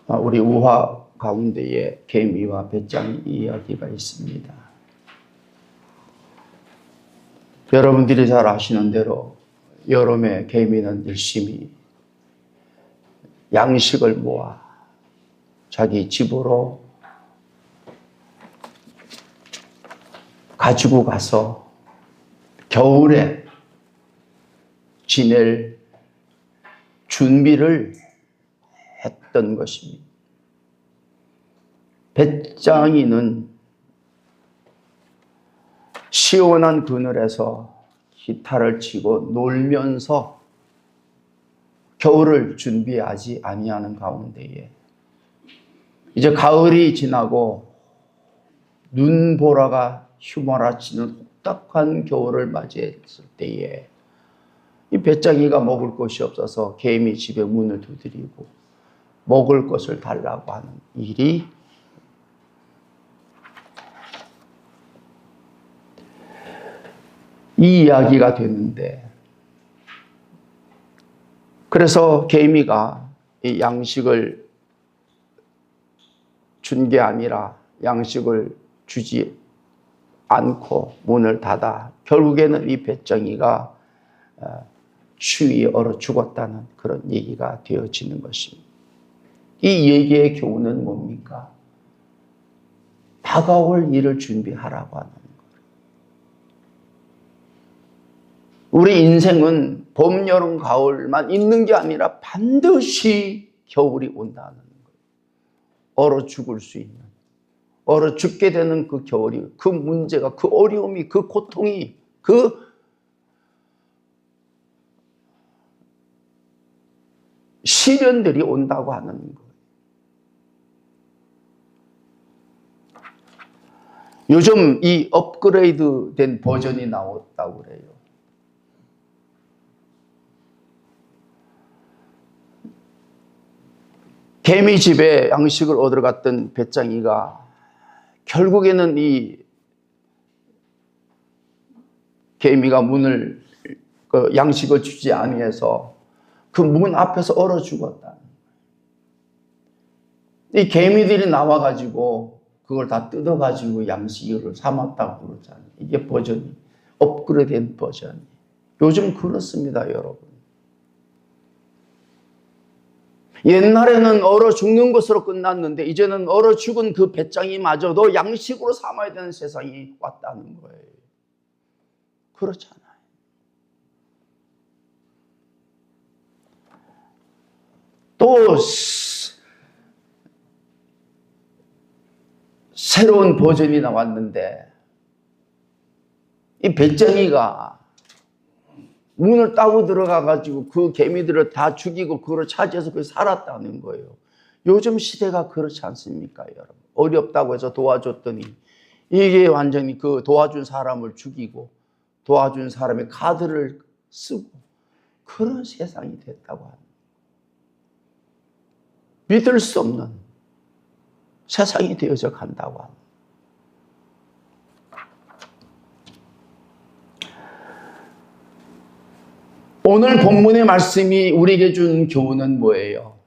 우리 우화 가운데에 개미와 배짱 이야기가 있습니다. 여러분들이 잘 아시는 대로 여름에 개미는 열심히 양식을 모아 자기 집으로 가지고 가서 겨울에 지낼 준비를 했던 것입니다. 배짱이는 시원한 그늘에서 기타를 치고 놀면서 겨울을 준비하지 아니하는 가운데에 이제 가을이 지나고 눈보라가 휘몰아치는 혹독한 겨울을 맞이했을 때에 이 배짱이가 먹을 것이 없어서 개미 집에 문을 두드리고 먹을 것을 달라고 하는 일이 이 이야기가 되는데, 그래서 개미가 이 양식을 준 게 아니라 양식을 주지 않고 문을 닫아 결국에는 이 배짱이가 추위에 얼어 죽었다는 그런 얘기가 되어지는 것입니다. 이 얘기의 교훈은 뭡니까? 다가올 일을 준비하라고 하는 거예요. 우리 인생은 봄, 여름, 가을만 있는 게 아니라 반드시 겨울이 온다는 거예요. 얼어 죽을 수 있는, 얼어 죽게 되는 그 겨울이, 그 문제가, 그 어려움이, 그 고통이, 그 시련들이 온다고 하는 거예요. 요즘 이 업그레이드 된 버전이 나왔다고 그래요. 개미 집에 양식을 얻으러 갔던 배짱이가 결국에는 이 개미가 문을, 양식을 주지 아니해서 그 문 앞에서 얼어 죽었다. 이 개미들이 나와가지고 그걸 다 뜯어가지고 양식을 삼았다고 그러잖아요. 이게 버전이, 업그레이드된 버전이. 요즘 그렇습니다, 여러분. 옛날에는 얼어 죽는 것으로 끝났는데 이제는 얼어 죽은 그 배짱이마저도 양식으로 삼아야 되는 세상이 왔다는 거예요. 그렇잖아요. 또 새로운 버전이 나왔는데 이 배짱이가 문을 따고 들어가가지고 그 개미들을 다 죽이고 그걸 차지해서 그걸 살았다는 거예요. 요즘 시대가 그렇지 않습니까, 여러분? 어렵다고 해서 도와줬더니 이게 완전히 그 도와준 사람을 죽이고 도와준 사람의 카드를 쓰고 그런 세상이 됐다고 합니다. 믿을 수 없는 세상이 되어져 간다고 합니다. 오늘 본문의 말씀이 우리에게 준 교훈은 뭐예요?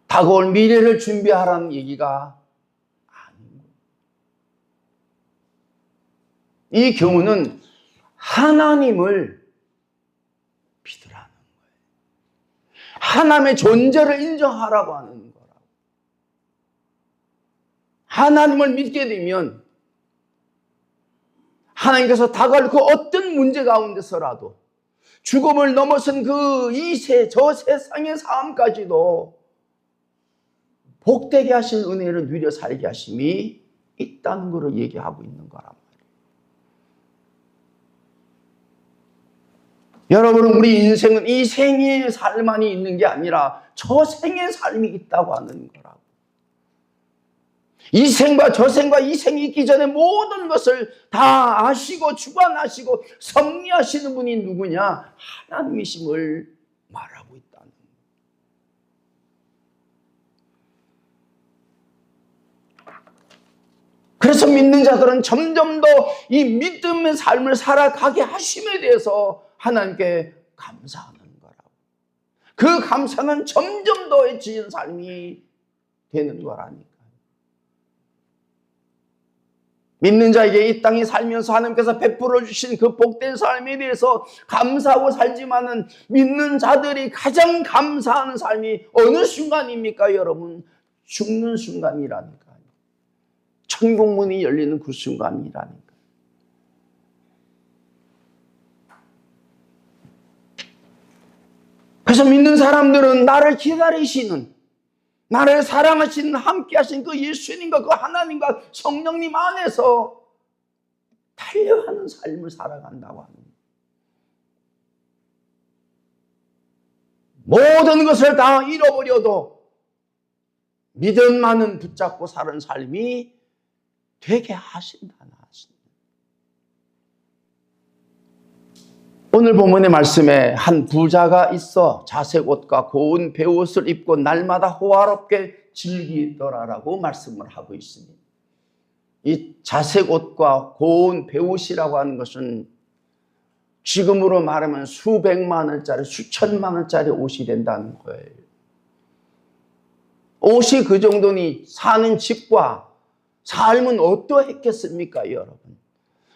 다가올 미래를 준비하라는 얘기가 아닙니다. 이 교훈은 하나님을 믿으라는 거예요. 하나님의 존재를 인정하라고 하는 거라고. 하나님을 믿게 되면 하나님께서 다가올 그 어떤 문제 가운데서라도 죽음을 넘어선 그 저 세상의 삶까지도 복되게 하신 은혜를 누려 살게 하심이 있다는 것을 얘기하고 있는 거란 말이에요. 여러분, 우리 인생은 이 생의 삶만이 있는 게 아니라 저 생의 삶이 있다고 하는 거라고. 이 생과 저 생과 이 생이 있기 전에 모든 것을 다 아시고 주관하시고 섭리하시는 분이 누구냐? 하나님이심을 말하고 있다는 거예요. 그래서 믿는 자들은 점점 더 이 믿음의 삶을 살아가게 하심에 대해서 하나님께 감사하는 거라고. 그 감사는 점점 더해지는 삶이 되는 거라니까. 믿는 자에게 이 땅에 살면서 하나님께서 베풀어 주신 그 복된 삶에 대해서 감사하고 살지만은 믿는 자들이 가장 감사하는 삶이 어느 순간입니까, 여러분? 죽는 순간이라니까요. 천국문이 열리는 그 순간이라니까요. 그래서 믿는 사람들은 나를 기다리시는, 나를 사랑하시는 함께 하신 그 예수님과 그 하나님과 성령님 안에서 달려가는 삶을 살아간다고 합니다. 모든 것을 다 잃어버려도 믿음만은 붙잡고 사는 삶이 되게 하신다는 하십니다. 오늘 본문의 말씀에 한 부자가 있어 자색 옷과 고운 베옷을 입고 날마다 호화롭게 즐기더라라고 말씀을 하고 있습니다. 이 자색 옷과 고운 베옷이라고 하는 것은 지금으로 말하면 수백만 원짜리, 수천만 원짜리 옷이 된다는 거예요. 옷이 그 정도니 사는 집과 삶은 어떠했겠습니까, 여러분?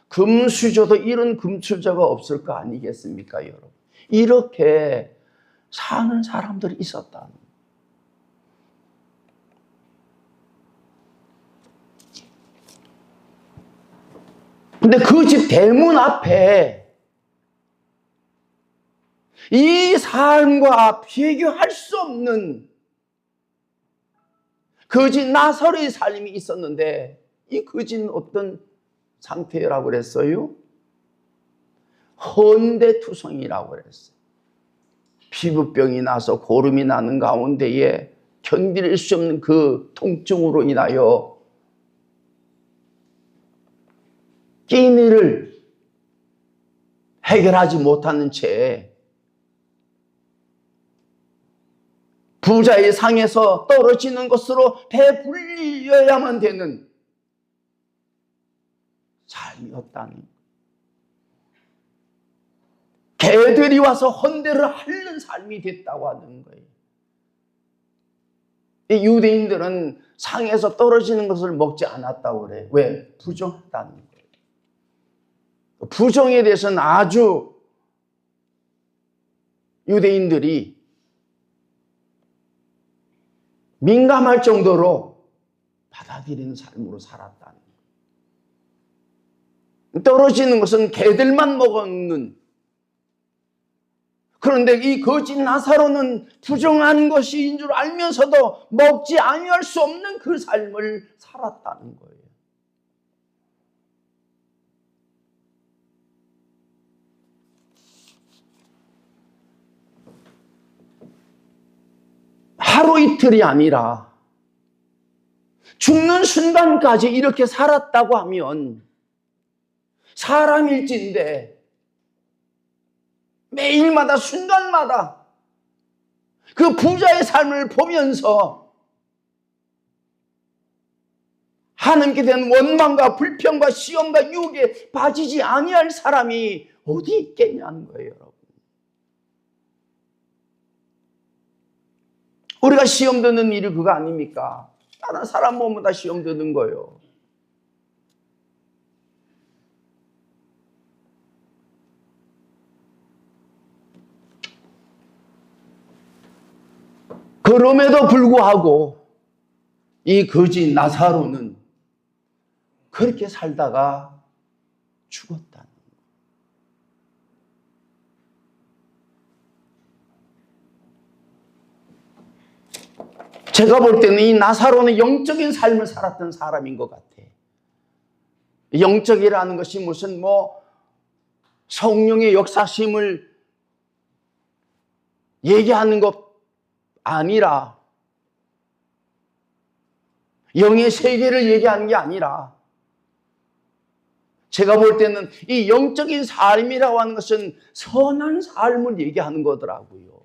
금수저도 이런 금수저가 없을 거 아니겠습니까, 여러분? 이렇게 사는 사람들이 있었다는 거예요. 근데 그 집 대문 앞에 이 삶과 비교할 수 없는 거지 나사로의 삶이 있었는데 이 거지는 어떤 상태라고 그랬어요? 헌대투성이라고 그랬어요. 피부병이 나서 고름이 나는 가운데에 견딜 수 없는 그 통증으로 인하여 끼니를 해결하지 못하는 채 부자의 상에서 떨어지는 것으로 배불려야만 되는 삶이었다니. 개들이 와서 헌대를 핥는 삶이 됐다고 하는 거예요. 이 유대인들은 상에서 떨어지는 것을 먹지 않았다고 그래요. 왜? 부정하다는 거예요. 부정에 대해서는 아주 유대인들이 민감할 정도로 받아들이는 삶으로 살았다는 거예요. 떨어지는 것은 개들만 먹는, 그런데 이 거짓 나사로는 부정한 것인 줄 알면서도 먹지 아니할 수 없는 그 삶을 살았다는 거예요. 하루 이틀이 아니라 죽는 순간까지 이렇게 살았다고 하면 사람일진데 매일마다 순간마다 그 부자의 삶을 보면서 하나님께 대한 원망과 불평과 시험과 유혹에 빠지지 아니할 사람이 어디 있겠냐는 거예요, 여러분. 우리가 시험 드는 일이 그거 아닙니까? 다른 사람 보면 다 시험 드는 거예요. 그럼에도 불구하고 이 거지 나사로는 그렇게 살다가 죽었다는 거예요. 제가 볼 때는 이 나사로는 영적인 삶을 살았던 사람인 것 같아. 영적이라는 것이 무슨 성령의 역사심을 얘기하는 것 아니라, 영의 세계를 얘기하는 게 아니라, 제가 볼 때는 이 영적인 삶이라고 하는 것은 선한 삶을 얘기하는 거더라고요.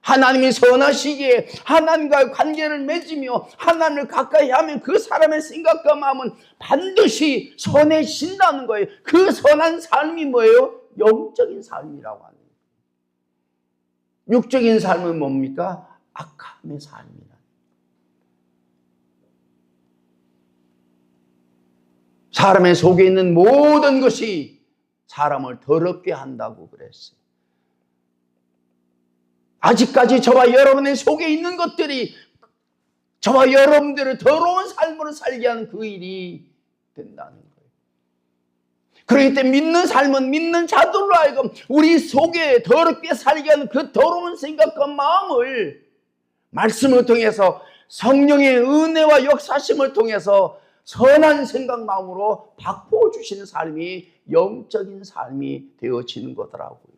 하나님이 선하시기에 하나님과의 관계를 맺으며 하나님을 가까이 하면 그 사람의 생각과 마음은 반드시 선해진다는 거예요. 그 선한 삶이 뭐예요? 영적인 삶이라고 하는 거예요. 육적인 삶은 뭡니까? 악함의 삶이라. 사람의 속에 있는 모든 것이 사람을 더럽게 한다고 그랬어요. 아직까지 저와 여러분의 속에 있는 것들이 저와 여러분들을 더러운 삶으로 살게 하는 그 일이 된다는 거예요. 그렇기 때문에 믿는 삶은 믿는 자들로 하여금 우리 속에 더럽게 살게 하는 그 더러운 생각과 마음을 말씀을 통해서 성령의 은혜와 역사심을 통해서 선한 생각 마음으로 바꾸어 주시는 삶이 영적인 삶이 되어지는 거더라고요.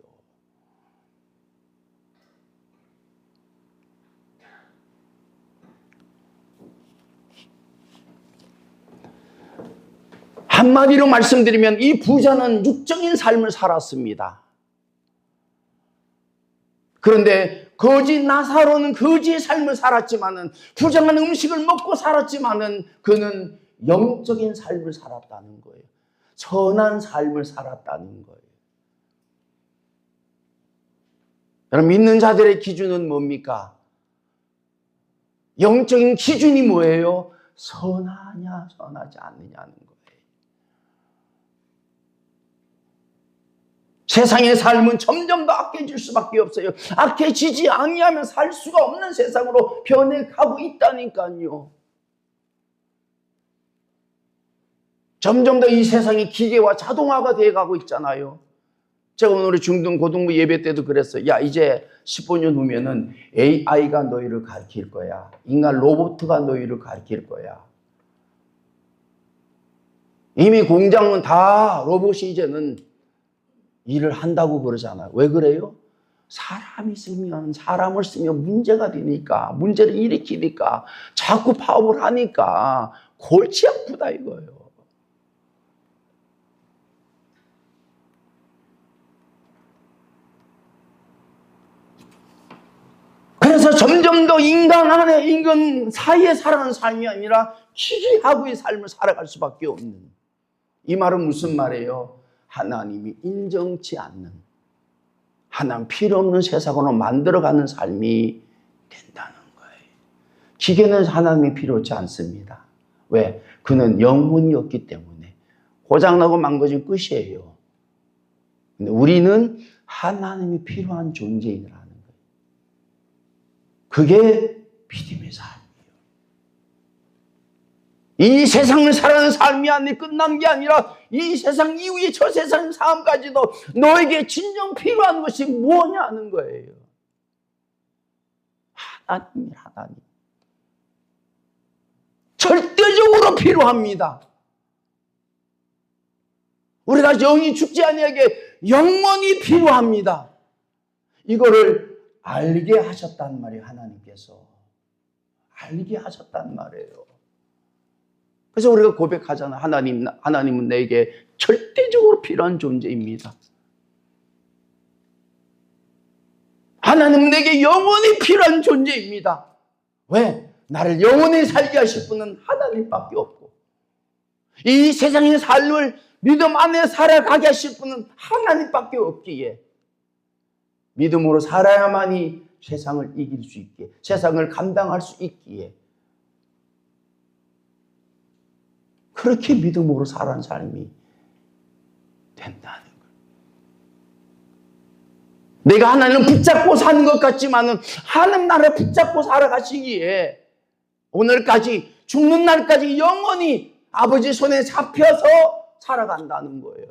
한마디로 말씀드리면 이 부자는 육적인 삶을 살았습니다. 그런데 거지 나사로는 거지의 삶을 살았지만은, 부정한 음식을 먹고 살았지만은 그는 영적인 삶을 살았다는 거예요. 선한 삶을 살았다는 거예요. 여러분, 믿는 자들의 기준은 뭡니까? 영적인 기준이 뭐예요? 선하냐 선하지 않느냐는 거예요. 세상의 삶은 점점 더 악해질 수밖에 없어요. 악해지지 아니하면 살 수가 없는 세상으로 변해가고 있다니까요. 점점 더 이 세상이 기계화 자동화가 되어가고 있잖아요. 제가 오늘 중등 고등부 예배 때도 그랬어요. 야, 이제 15년 후면은 AI가 너희를 가르칠 거야. 인간 로봇가 너희를 가르칠 거야. 이미 공장은 다 로봇이 이제는 일을 한다고 그러잖아요. 왜 그래요? 사람을 쓰면 문제가 되니까, 문제를 일으키니까, 자꾸 파업을 하니까 골치 아프다 이거예요. 그래서 점점 더 인간 사이에 살아가는 삶이 아니라 기계하고의 삶을 살아갈 수밖에 없는. 이 말은 무슨 말이에요? 하나님이 인정치 않는, 하나님 필요 없는 세상으로 만들어가는 삶이 된다는 거예요. 기계는 하나님이 필요치 않습니다. 왜? 그는 영혼이었기 때문에. 고장나고 망가진 끝이에요. 근데 우리는 하나님이 필요한 존재이라는 거예요. 그게 믿음의 삶이에요. 이 세상을 살아가는 삶이 아니 끝난 게 아니라 이 세상 이후의 저 세상 삶까지도 너에게 진정 필요한 것이 뭐냐는 거예요. 하나님. 절대적으로 필요합니다. 우리가 영이 죽지 아니하게 영원히 필요합니다. 이거를 알게 하셨단 말이에요. 하나님께서. 알게 하셨단 말이에요. 그래서 우리가 고백하잖아요. 하나님은 내게 절대적으로 필요한 존재입니다. 하나님은 내게 영원히 필요한 존재입니다. 왜? 나를 영원히 살게 하실 분은 하나님밖에 없고 이 세상의 삶을 믿음 안에 살아가게 하실 분은 하나님밖에 없기에 믿음으로 살아야만이 세상을 이길 수 있게, 세상을 감당할 수 있기에 그렇게 믿음으로 살아가는 삶이 된다는 거예요. 내가 하나님을 붙잡고 사는 것 같지만은 하나님 나라를 붙잡고 살아가시기에 오늘까지 죽는 날까지 영원히 아버지 손에 잡혀서 살아간다는 거예요.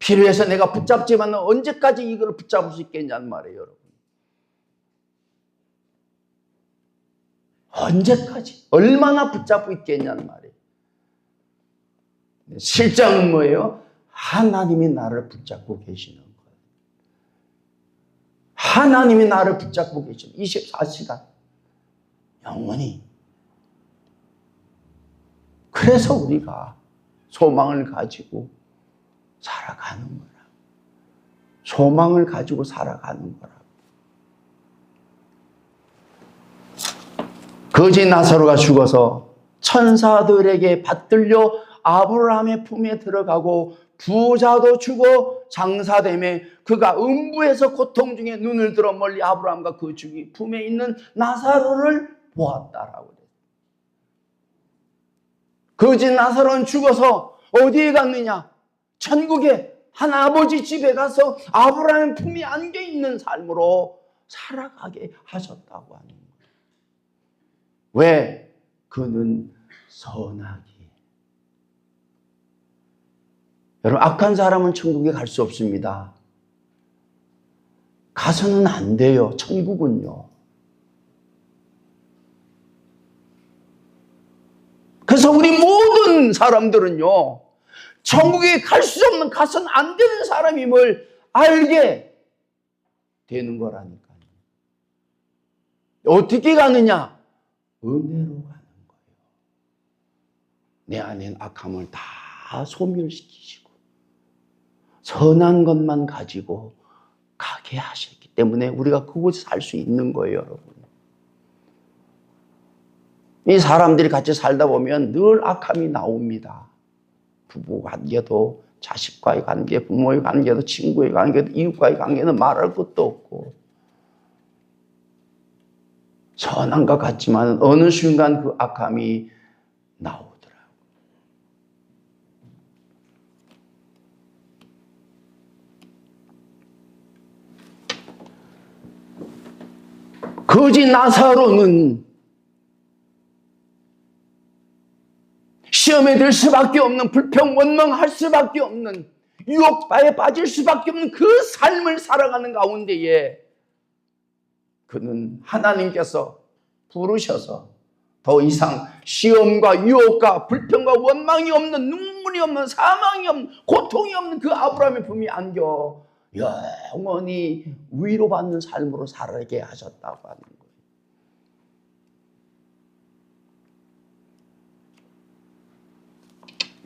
필요해서 내가 붙잡지만 언제까지 이걸 붙잡을 수 있겠냐는 말이에요, 여러분. 언제까지? 얼마나 붙잡고 있겠냐는 말이에요. 실장은 뭐예요? 하나님이 나를 붙잡고 계시는 거예요. 하나님이 나를 붙잡고 계시는 24시간 영원히. 그래서 우리가 소망을 가지고 살아가는 거라. 소망을 가지고 살아가는 거라. 거지 나사로가 죽어서 천사들에게 받들려 아브라함의 품에 들어가고 부자도 죽어 장사되매 그가 음부에서 고통 중에 눈을 들어 멀리 아브라함과 그 주기 품에 있는 나사로를 보았다라고 그래요. 거지 나사로는 죽어서 어디에 갔느냐? 천국에 한 아버지 집에 가서 아브라함의 품에 안겨 있는 삶으로 살아가게 하셨다고 하는 거예요. 왜? 그는 선하기에. 여러분, 악한 사람은 천국에 갈 수 없습니다. 가서는 안 돼요. 천국은요. 그래서 우리 모든 사람들은요, 천국에 갈 수 없는, 가서는 안 되는 사람임을 알게 되는 거라니까요. 어떻게 가느냐? 은혜로 가는 거예요. 내 안엔 악함을 다 소멸시키시고 선한 것만 가지고 가게 하셨기 때문에 우리가 그곳에 살 수 있는 거예요, 여러분. 이 사람들이 같이 살다 보면 늘 악함이 나옵니다. 부부 관계도, 자식과의 관계, 부모의 관계도, 친구의 관계도, 이웃과의 관계는 말할 것도 없고 선한 것 같지만 어느 순간 그 악함이 나오더라고요. 거지 나사로는 시험에 들 수밖에 없는, 불평 원망할 수밖에 없는, 유혹에 빠질 수밖에 없는 그 삶을 살아가는 가운데에 그는 하나님께서 부르셔서 더 이상 시험과 유혹과 불평과 원망이 없는, 눈물이 없는, 사망이 없는, 고통이 없는 그 아브라함의 품에 안겨 영원히 위로받는 삶으로 살게 하셨다고 하는 거예요.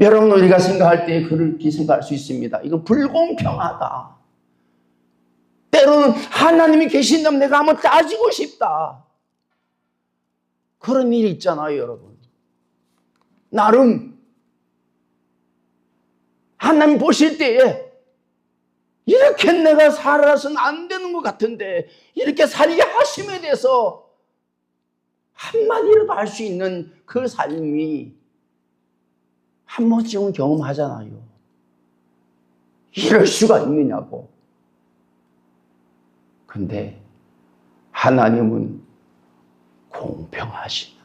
여러분, 우리가 생각할 때 그렇게 생각할 수 있습니다. 이건 불공평하다. 때로는 하나님이 계신다면 내가 한번 따지고 싶다. 그런 일이 있잖아요, 여러분. 나름 하나님 보실 때에 이렇게 내가 살아서는 안 되는 것 같은데 이렇게 살게 하심에 대해서 한마디라도 할 수 있는 그 삶이 한 번쯤은 경험하잖아요. 이럴 수가 있느냐고. 근데 하나님은 공평하시다.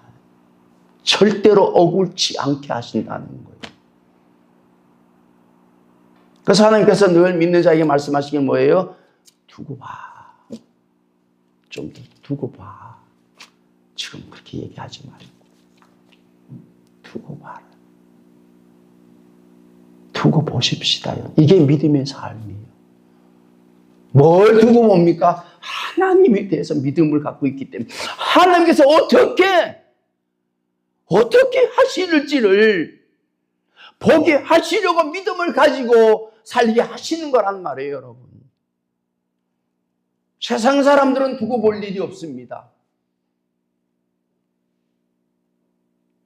절대로 억울치 않게 하신다는 거예요. 그래서 하나님께서 늘 믿는 자에게 말씀하시는 게 뭐예요? 두고 봐. 좀 더 두고 봐. 지금 그렇게 얘기하지 말고 두고 봐라. 두고 보십시다요. 이게 믿음의 삶이에요. 뭘 두고 봅니까? 하나님에 대해서 믿음을 갖고 있기 때문에 하나님께서 어떻게 하시는지를 보게 하시려고 믿음을 가지고 살게 하시는 거란 말이에요, 여러분. 세상 사람들은 두고 볼 일이 없습니다.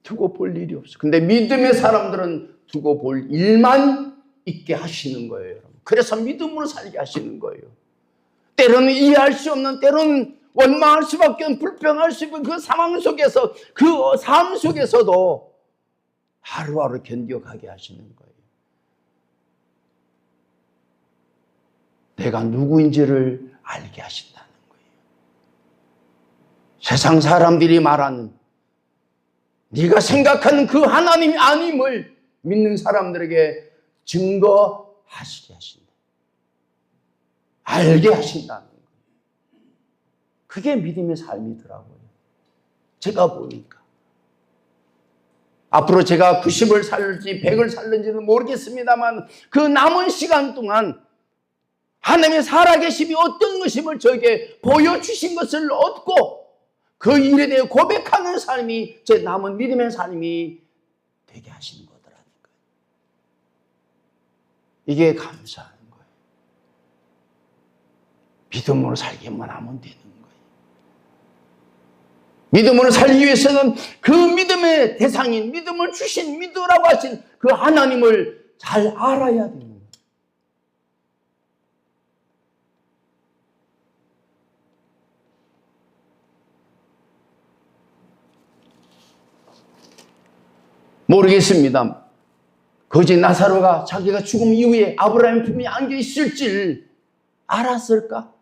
두고 볼 일이 없어요. 근데 믿음의 사람들은 두고 볼 일만 있게 하시는 거예요, 여러분. 그래서 믿음으로 살게 하시는 거예요. 때로는 이해할 수 없는, 때로는 원망할 수밖에 없는, 불평할 수 있는 그 상황 속에서, 그 삶 속에서도 하루하루 견뎌가게 하시는 거예요. 내가 누구인지를 알게 하신다는 거예요. 세상 사람들이 말하는 네가 생각하는 그 하나님이 아님을 믿는 사람들에게 증거하시게 하신다. 알게 하신다는 거예요. 그게 믿음의 삶이더라고요. 제가 보니까. 앞으로 제가 90을 살지 100을 살는지는 모르겠습니다만 그 남은 시간 동안 하나님의 살아계심이 어떤 것임을 저에게 보여주신 것을 얻고 그 일에 대해 고백하는 삶이 제 남은 믿음의 삶이 되게 하시는 거더라니까요. 이게 감사한 거예요. 믿음으로 살기만 하면 되는 거예요. 믿음으로 살기 위해서는 그 믿음의 대상인, 믿음을 주신, 믿으라고 하신 그 하나님을 잘 알아야 되는 거예요. 모르겠습니다. 거지 나사로가 자기가 죽음 이후에 아브라함의 품에 안겨 있을 줄 알았을까?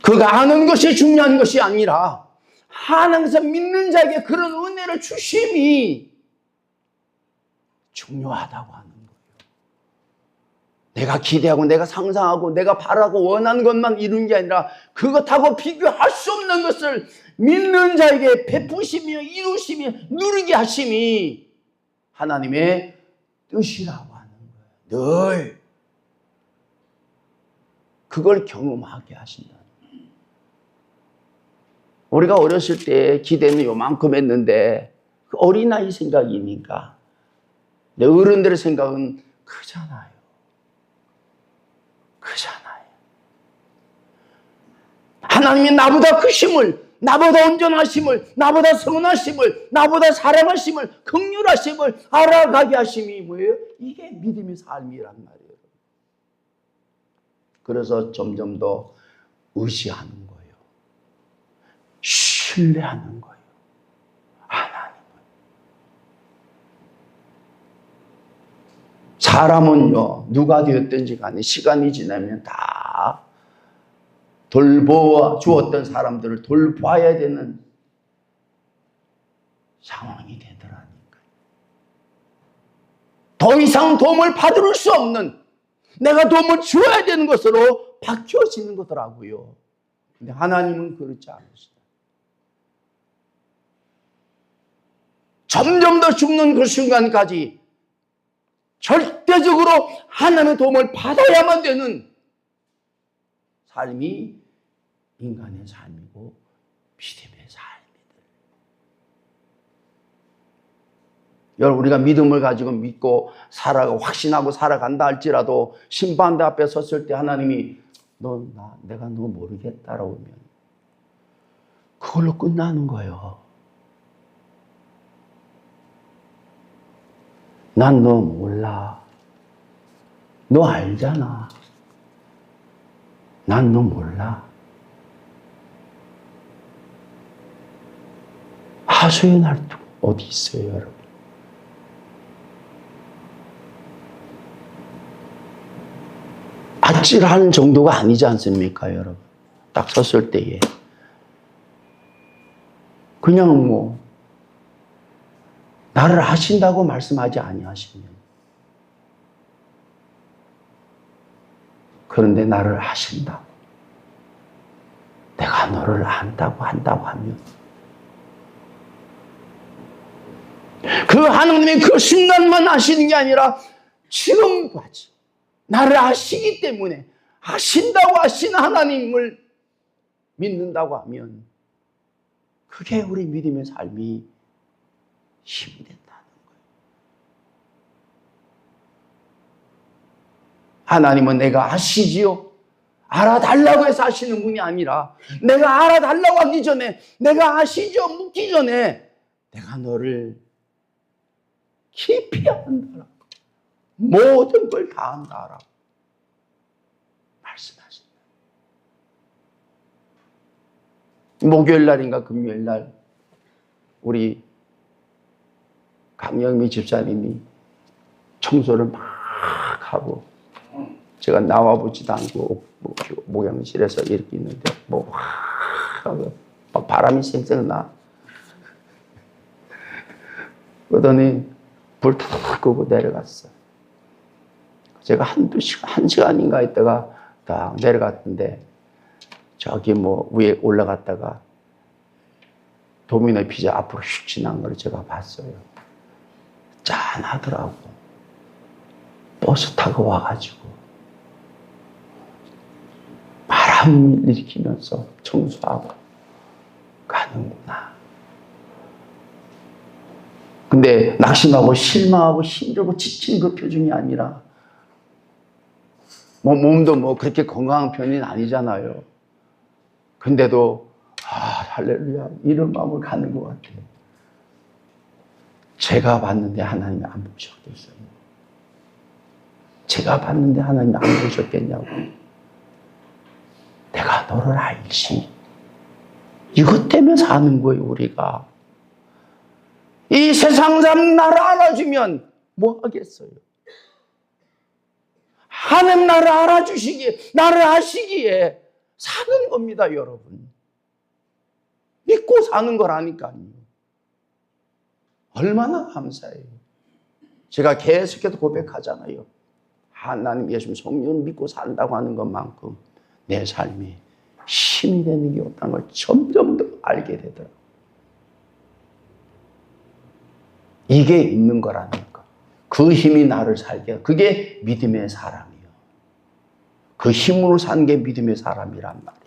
그가 아는 것이 중요한 것이 아니라 하나님께서 믿는 자에게 그런 은혜를 주심이 중요하다고 하는 거예요. 내가 기대하고 내가 상상하고 내가 바라고 원하는 것만 이루는 게 아니라 그것하고 비교할 수 없는 것을 믿는 자에게 베푸시며 이루시며 누리게 하심이 하나님의 뜻이라고 하는 거예요. 늘 그걸 경험하게 하신다. 우리가 어렸을 때 기대는 요만큼 했는데 그 어린아이 생각이니까 내 어른들의 생각은 크잖아요. 하나님이 나보다 크심을, 나보다 온전하심을, 나보다 선하심을, 나보다 사랑하심을, 긍휼하심을 알아가게 하심이 뭐예요? 이게 믿음의 삶이란 말이에요. 그래서 점점 더 의지하는 거예요. 신뢰하는 거예요. 하나님을. 사람은요, 누가 되었든지 간에 시간이 지나면 다 돌보아 주었던 사람들을 돌봐야 되는 상황이 되더라니까요. 더 이상 도움을 받을 수 없는, 내가 도움을 주어야 되는 것으로 바뀌어지는 거더라고요. 근데 하나님은 그렇지 않으시다. 점점 더 죽는 그 순간까지 절대적으로 하나님의 도움을 받아야만 되는 삶이 인간의 삶이고 믿음의 삶이다. 여러분, 우리가 믿음을 가지고 믿고 확신하고 살아간다 할지라도 심판대 앞에 섰을 때 하나님이 내가 너 모르겠다라고 하면 그걸로 끝나는 거예요. 난 너 몰라. 너 알잖아. 난 너 몰라. 하소연할 수 어디 있어요, 여러분? 아찔한 정도가 아니지 않습니까, 여러분? 딱 섰을 때에. 그냥 뭐, 나를 아신다고 말씀하지 아니하시면. 그런데 나를 아신다고. 내가 너를 안다고 한다고 하면. 그 하나님의 그 순간만 아시는 게 아니라 지금까지 나를 아시기 때문에 아신다고 하신 하나님을 믿는다고 하면 그게 우리 믿음의 삶이 힘이 된다는 거예요. 하나님은 내가 아시지요? 알아달라고 해서 아시는 분이 아니라 내가 알아달라고 하기 전에 내가 아시죠? 묻기 전에 내가 너를 깊이 안다라고 모든 걸 다 안다라고 말씀하십니다. 목요일 날인가 금요일 날 우리 강영미 집사님이 청소를 막 하고 제가 나와보지도 않고 목욕실에서 이렇게 있는데 뭐 하고 막 바람이 쌩쌩 나. 그러더니 불 탁 끄고 내려갔어. 제가 한 시간인가 있다가 딱 내려갔는데 저기 뭐 위에 올라갔다가 도미노 피자 앞으로 휙 지난 걸 제가 봤어요. 짠하더라고. 버스 타고 와가지고 바람 일으키면서 청소하고 가는구나. 근데 낙심하고 실망하고 힘들고 지친 그 표정이 아니라 뭐 몸도 뭐 그렇게 건강한 편은 아니잖아요. 근데도 할렐루야 이런 마음을 갖는 것 같아요. 제가 봤는데 하나님이 안 보셨겠어요. 제가 봤는데 하나님이 안 보셨겠냐고. 내가 너를 알지. 이것 때문에 사는 거예요, 우리가. 이 세상 사람 나를 알아주면 뭐 하겠어요? 하나님 나를 알아주시기에, 나를 아시기에 사는 겁니다, 여러분. 믿고 사는 거라니까요. 얼마나 감사해요. 제가 계속해서 고백하잖아요. 하나님, 예수, 성령을 믿고 산다고 하는 것만큼 내 삶에 힘이 되는 게 없다는 걸 점점 더 알게 되더라고요. 이게 있는 거라니까. 그 힘이 나를 살게 하고 그게 믿음의 사람이에요. 그 힘으로 사는 게 믿음의 사람이란 말이에요.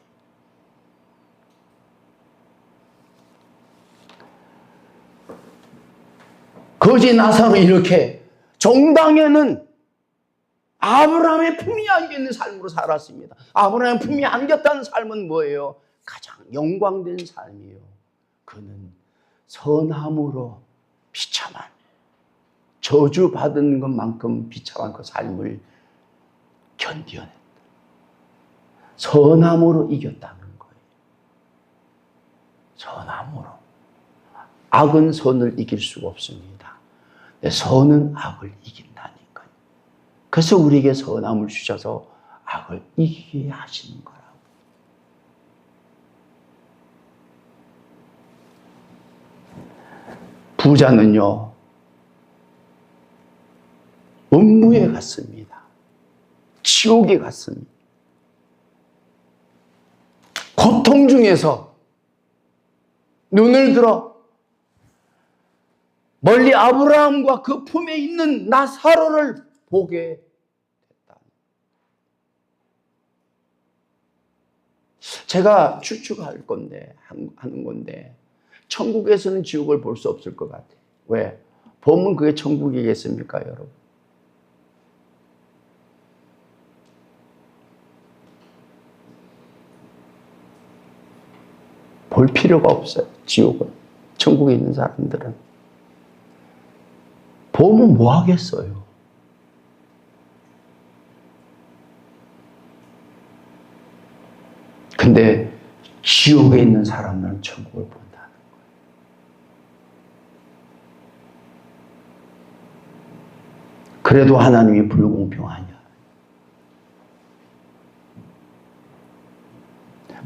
거지 나사로 이렇게 정당에는 아브라함의 품이 안겨있는 삶으로 살았습니다. 아브라함의 품이 안겼다는 삶은 뭐예요? 가장 영광된 삶이에요. 그는 선함으로 비참한, 저주받은 것만큼 비참한 그 삶을 견뎌냈다. 선함으로 이겼다는 거예요. 선함으로. 악은 선을 이길 수가 없습니다. 선은 악을 이긴다니까요. 그래서 우리에게 선함을 주셔서 악을 이기게 하시는 거라고. 부자는요, 음부에 갔습니다. 지옥에 갔습니다. 고통 중에서 눈을 들어 멀리 아브라함과 그 품에 있는 나사로를 보게 됐다. 제가 추측할 건데, 하는 건데, 천국에서는 지옥을 볼 수 없을 것 같아요. 왜? 보면 그게 천국이겠습니까, 여러분? 볼 필요가 없어요, 지옥은. 천국에 있는 사람들은. 보면 뭐 하겠어요? 근데 지옥에 있는 사람들은 천국을 본다는 거예요. 그래도 하나님이 불공평하냐?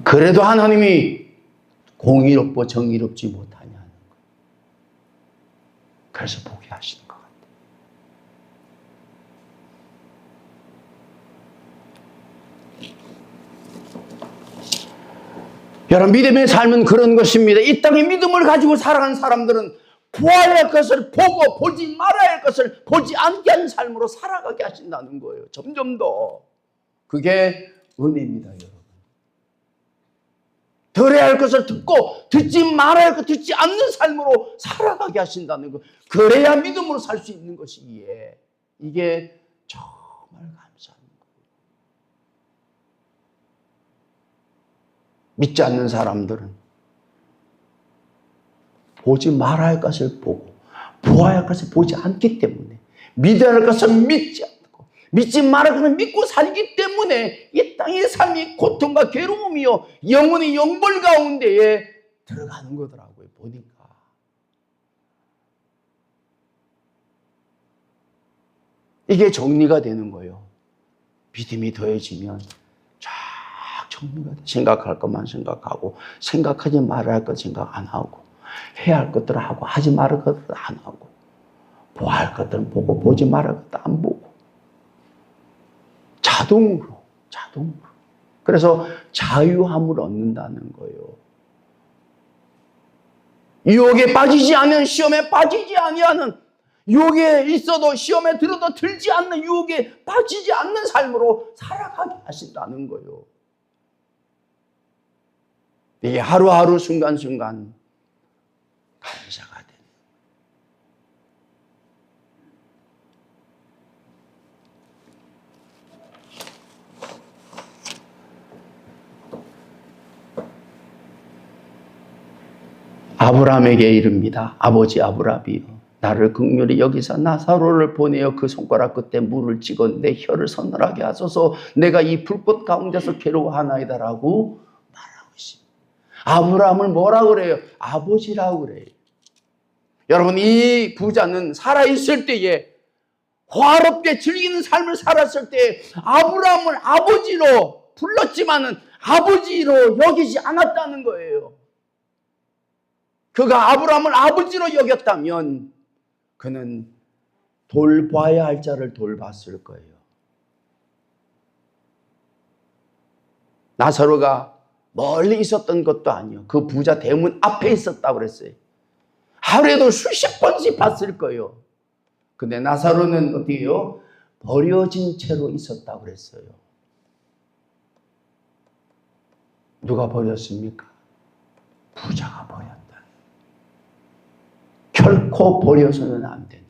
그래도 하나님이 공의롭고 정의롭지 못하냐는 거예요. 그래서 포기하시는 것 같아요. 여러분, 믿음의 삶은 그런 것입니다. 이 땅의 믿음을 가지고 살아가는 사람들은 보아야 할 것을 보고 보지 말아야 할 것을 보지 않게 하는 삶으로 살아가게 하신다는 거예요. 점점 더. 그게 은혜입니다, 여러분. 들어야 할 것을 듣고 듣지 말아야 할 것 듣지 않는 삶으로 살아가게 하신다는 거. 그래야 믿음으로 살 수 있는 것이기에 이게 정말 감사한 거예요. 믿지 않는 사람들은 보지 말아야 할 것을 보고 보아야 할 것을 보지 않기 때문에 믿어야 할 것을 믿지 않고 믿지 말아야 할 것을 믿고 살기 때문에 이 땅의 삶이 고통과 괴로움이요 영혼의 영벌 가운데에 들어가는 거더라고요. 보니까 이게 정리가 되는 거예요. 믿음이 더해지면 쫙 정리가 돼. 생각할 것만 생각하고 생각하지 말아야 할 것 생각 안 하고 해야 할 것들을 하고 하지 말아야 할 것들을 안 하고 보아야 할 것들은 보고 보지 말아야 할 것들은 안 보고 자동으로 그래서 자유함을 얻는다는 거예요. 유혹에 빠지지 않는 시험에 빠지지 아니하는 유혹에 있어도 시험에 들어도 들지 않는 유혹에 빠지지 않는 삶으로 살아가게 하신다는 거예요. 이게 하루하루 순간순간 감사가 되는. 아브라함에게 이릅니다. 아버지 아브라함이여, 나를 긍휼히 여기사 나사로를 보내어 그 손가락 끝에 물을 찍어 내 혀를 서늘하게 하소서. 내가 이 불꽃 가운데서 괴로워하나이다라고 말하고 있습니다. 아브라함을 뭐라고 그래요? 아버지라고 그래요. 여러분, 이 부자는 살아있을 때에 화롭게 즐기는 삶을 살았을 때 아브라함을 아버지로 불렀지만은 아버지로 여기지 않았다는 거예요. 그가 아브라함을 아버지로 여겼다면 그는 돌봐야 할 자를 돌봤을 거예요. 나사로가 멀리 있었던 것도 아니에요. 그 부자 대문 앞에 있었다고 그랬어요. 하루에도 수십 번씩 봤을 거예요. 근데 나사로는 어떻게 해요? 버려진 채로 있었다고 그랬어요. 누가 버렸습니까? 부자가 버렸다. 결코 버려서는 안 되는.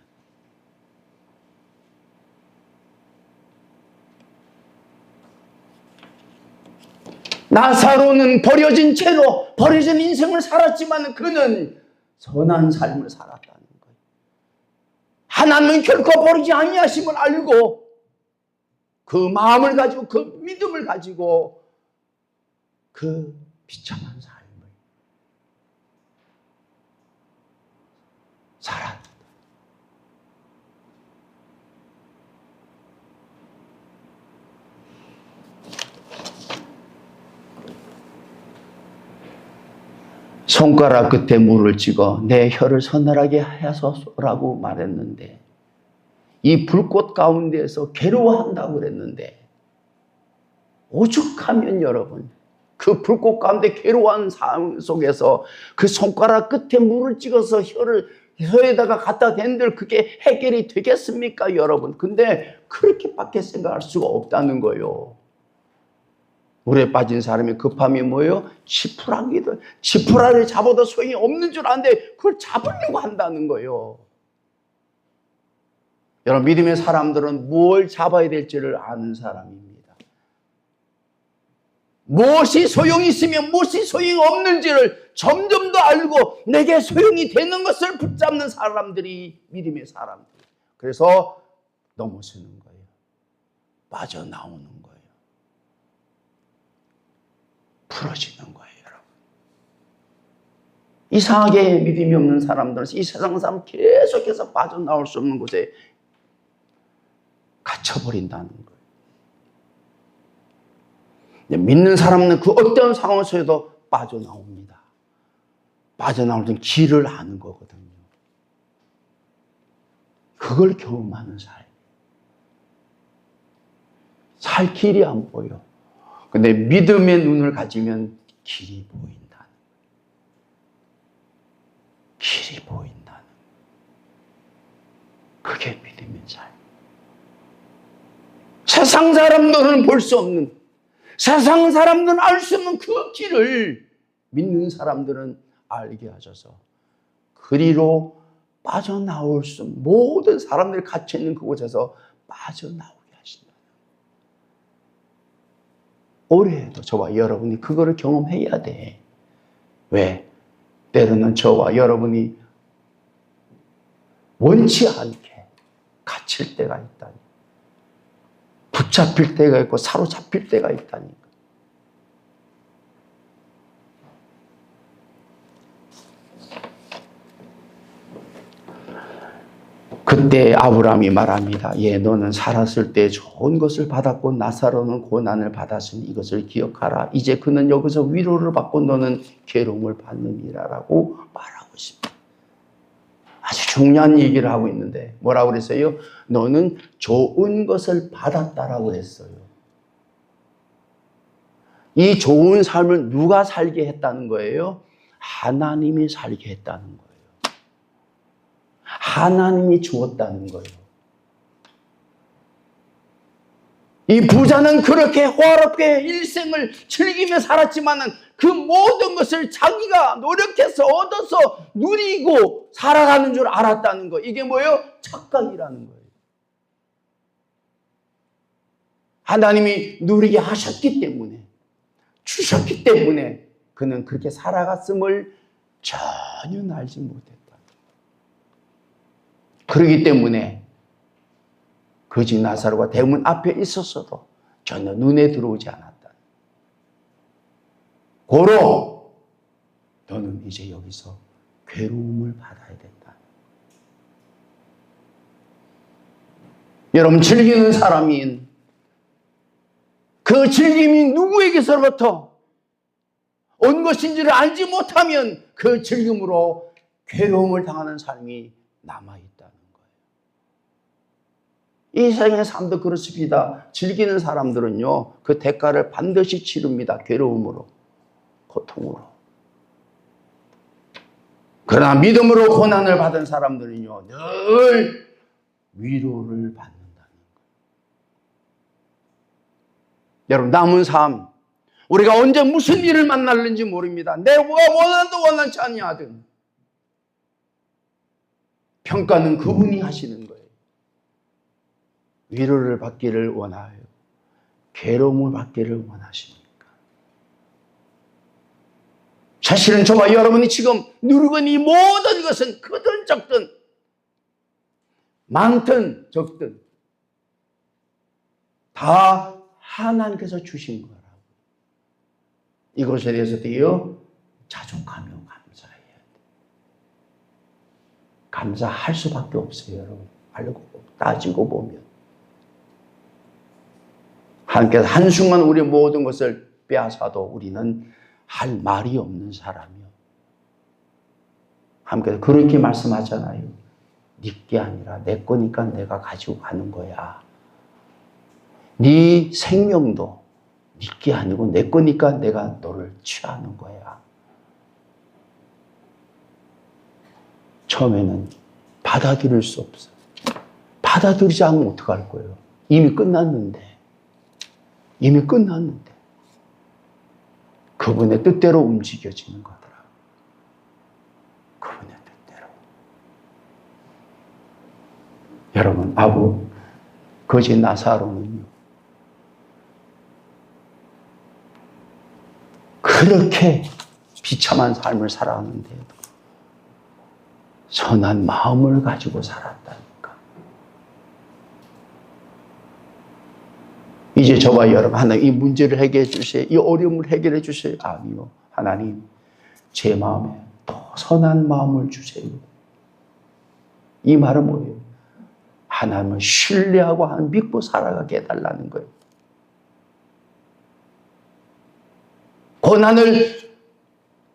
나사로는 버려진 채로 버려진 인생을 살았지만 그는 선한 삶을 살았다는 거예요. 하나님은 결코 버리지 아니하심을 알고 그 마음을 가지고 그 믿음을 가지고 그 비참한 삶을 살았다. 손가락 끝에 물을 찍어 내 혀를 서늘하게 하소서라고 말했는데 이 불꽃 가운데에서 괴로워한다고 그랬는데 오죽하면 여러분 그 불꽃 가운데 괴로워하는 삶 속에서 그 손가락 끝에 물을 찍어서 혀에다가 갖다 댄들 그게 해결이 되겠습니까 여러분? 근데 그렇게밖에 생각할 수가 없다는 거예요. 물에 빠진 사람의 급함이 뭐예요? 지푸라기들. 지푸라기를 잡아도 소용이 없는 줄 아는데 그걸 잡으려고 한다는 거예요. 여러분, 믿음의 사람들은 뭘 잡아야 될지를 아는 사람입니다. 무엇이 소용이 있으면 무엇이 소용이 없는지를 점점 더 알고 내게 소용이 되는 것을 붙잡는 사람들이 믿음의 사람들. 그래서 넘어서는 거예요. 빠져나오는 거예요. 풀어지는 거예요, 여러분. 이상하게 믿음이 없는 사람들은 이 세상 사람 계속해서 빠져나올 수 없는 곳에 갇혀버린다는 거예요. 믿는 사람은 그 어떤 상황에서도 빠져나옵니다. 빠져나올 땐 길을 아는 거거든요. 그걸 경험하는 삶. 살 길이 안 보여. 근데 믿음의 눈을 가지면 길이 보인다는 거예요. 길이 보인다는 거예요. 그게 믿음의 삶. 세상 사람들은 볼 수 없는, 세상 사람들은 알 수 없는 그 길을 믿는 사람들은 알게 하셔서 그리로 빠져나올 수 없는, 모든 사람들이 갇혀있는 그곳에서 빠져나오게 하신다. 올해에도 저와 여러분이 그거를 경험해야 돼. 왜? 때로는 저와 여러분이 원치 않게 갇힐 때가 있다니, 붙잡힐 때가 있고 사로잡힐 때가 있다니까. 그때 아브라함이 말합니다. 예, 너는 살았을 때 좋은 것을 받았고 나사로는 고난을 받았으니 이것을 기억하라. 이제 그는 여기서 위로를 받고 너는 괴로움을 받느니라 라고 말하고 있습니다. 아주 중요한 얘기를 하고 있는데 뭐라고 그랬어요? 너는 좋은 것을 받았다라고 했어요. 이 좋은 삶을 누가 살게 했다는 거예요? 하나님이 살게 했다는 거예요. 하나님이 주었다는 거예요. 이 부자는 그렇게 호화롭게 일생을 즐기며 살았지만 그 모든 것을 자기가 노력해서 얻어서 누리고 살아가는 줄 알았다는 거. 이게 뭐예요? 착각이라는 거예요. 하나님이 누리게 하셨기 때문에, 주셨기 때문에 그는 그렇게 살아갔음을 전혀 알지 못했다. 그렇기 때문에 거지 나사로가 대문 앞에 있었어도 전혀 눈에 들어오지 않았다. 고로 너는 이제 여기서 괴로움을 받아야 된다. 여러분, 즐기는 사람인 그 즐김이 누구에게서부터 온 것인지를 알지 못하면 그 즐김으로 괴로움을 당하는 삶이 남아있다는 거예요. 이 세상의 삶도 그렇습니다. 즐기는 사람들은요, 그 대가를 반드시 치릅니다. 괴로움으로, 고통으로. 그러나 믿음으로 고난을 받은 사람들은요, 늘 위로를 받는다는 거예요. 여러분, 남은 삶, 우리가 언제 무슨 일을 만날는지 모릅니다. 내가 원하든 원하지 않냐든 평가는 그분이 하시는 거예요. 위로를 받기를 원하여 괴로움을 받기를 원하십니까? 사실은 저와 여러분이 지금 누리고 있는 이 모든 것은 크든 적든 많든 적든 다 하나님께서 주신 거라고. 이것에 대해서도요, 자족하며 감사해야 돼. 감사할 수밖에 없어요, 여러분. 알고 따지고 보면. 하나님께서 한순간 우리 모든 것을 빼앗아도 우리는 할 말이 없는 사람이요. 하나님께서 그렇게 말씀하잖아요. 네 게 아니라 내 거니까 내가 가지고 가는 거야. 네 생명도 네 게 아니고 내 거니까 내가 너를 취하는 거야. 처음에는 받아들일 수 없어요. 받아들이지 않으면 어떡할 거예요? 이미 끝났는데. 이미 끝났는데. 그분의 뜻대로 움직여지는 거더라. 그분의 뜻대로. 여러분, 거지 나사로는요, 그렇게 비참한 삶을 살아왔는데도 선한 마음을 가지고 살았다니까. 저와 여러분, 하나님 이 문제를 해결해 주세요. 이 어려움을 해결해 주세요. 아니요. 하나님, 제 마음에 더 선한 마음을 주세요. 이 말은 뭐예요? 하나님을 신뢰하고 믿고 살아가게 해달라는 거예요. 고난을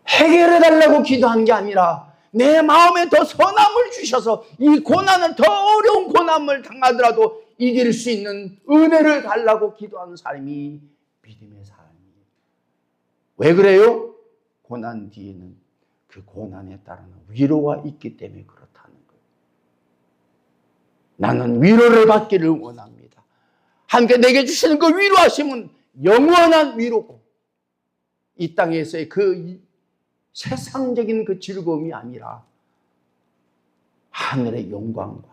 해결해달라고 기도한 게 아니라 내 마음에 더 선함을 주셔서 이 고난을, 더 어려운 고난을 당하더라도 이길 수 있는 은혜를 달라고 기도하는 삶이 믿음의 삶이에요. 왜 그래요? 고난 뒤에는 그 고난에 따르는 위로가 있기 때문에 그렇다는 거예요. 나는 위로를 받기를 원합니다. 함께 내게 주시는 그 위로하심은 영원한 위로고, 이 땅에서의 그 세상적인 그 즐거움이 아니라 하늘의 영광과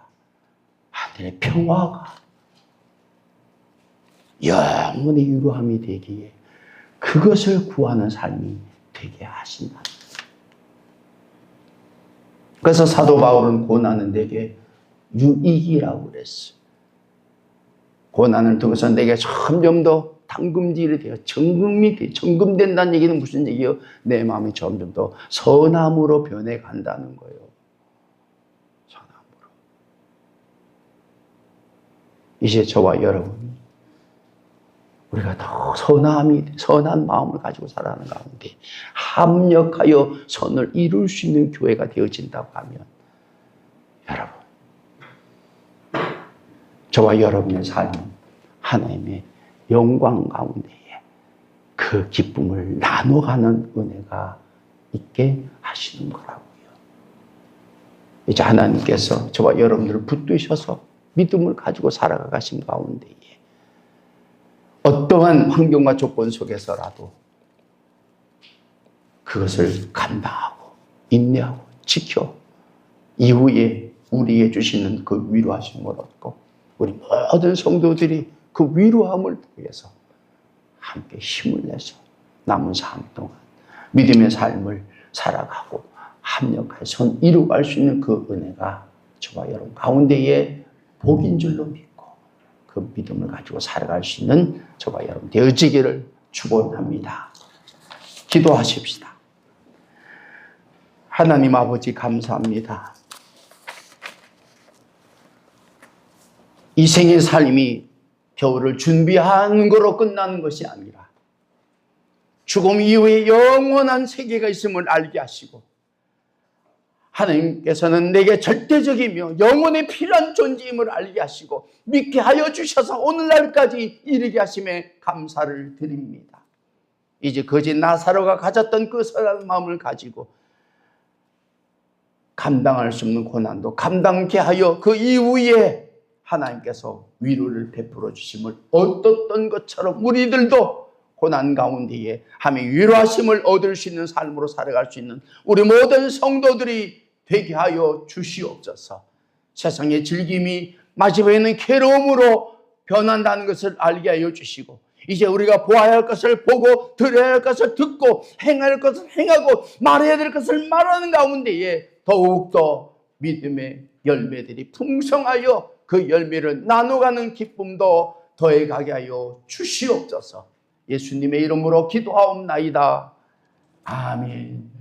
하늘의 평화가 영원히 위로함이 되기에 그것을 구하는 삶이 되게 하신다. 그래서 사도 바울은 고난은 내게 유익이라고 그랬어요. 고난을 통해서 내게 점점 더 당금질이 돼요. 정금이 돼요. 정금된다는 얘기는 무슨 얘기예요? 내 마음이 점점 더 선함으로 변해간다는 거예요. 선함으로. 이제 저와 여러분이 우리가 더 선한 마음을 가지고 살아가는 가운데 합력하여 선을 이룰 수 있는 교회가 되어진다고 하면, 여러분, 저와 여러분의 삶은 하나님의 영광 가운데에 그 기쁨을 나눠가는 은혜가 있게 하시는 거라고요. 이제 하나님께서 저와 여러분들을 붙드셔서 믿음을 가지고 살아가신 가운데에 어떠한 환경과 조건 속에서라도 그것을 감당하고 인내하고 지켜 이후에 우리에게 주시는 그 위로하심을 얻고, 우리 모든 성도들이 그 위로함을 통해서 함께 힘을 내서 남은 삶 동안 믿음의 삶을 살아가고 합력해서 이루어갈 수 있는 그 은혜가 저와 여러분 가운데에 복인 줄로 믿고 그 믿음을 가지고 살아갈 수 있는 저와 여러분 되어지기를 축원합니다. 기도하십시다. 하나님 아버지, 감사합니다. 이 생의 삶이 겨울을 준비하는 거로 끝나는 것이 아니라 죽음 이후에 영원한 세계가 있음을 알게 하시고, 하나님께서는 내게 절대적이며 영원히 필요한 존재임을 알게 하시고 믿게 하여 주셔서 오늘날까지 이르게 하심에 감사를 드립니다. 이제 거짓 나사로가 가졌던 그 선한 마음을 가지고 감당할 수 없는 고난도 감당케 하여 그 이후에 하나님께서 위로를 베풀어 주심을 얻었던 것처럼 우리들도 고난 가운데에 하며 위로하심을 얻을 수 있는 삶으로 살아갈 수 있는 우리 모든 성도들이 되게 하여 주시옵소서. 세상의 즐김이 마지막에는 괴로움으로 변한다는 것을 알게 하여 주시고, 이제 우리가 보아야 할 것을 보고 들어야 할 것을 듣고 행해야 할 것을 행하고 말해야 될 것을 말하는 가운데에 더욱더 믿음의 열매들이 풍성하여 그 열매를 나눠가는 기쁨도 더해가게 하여 주시옵소서. 예수님의 이름으로 기도하옵나이다. 아멘.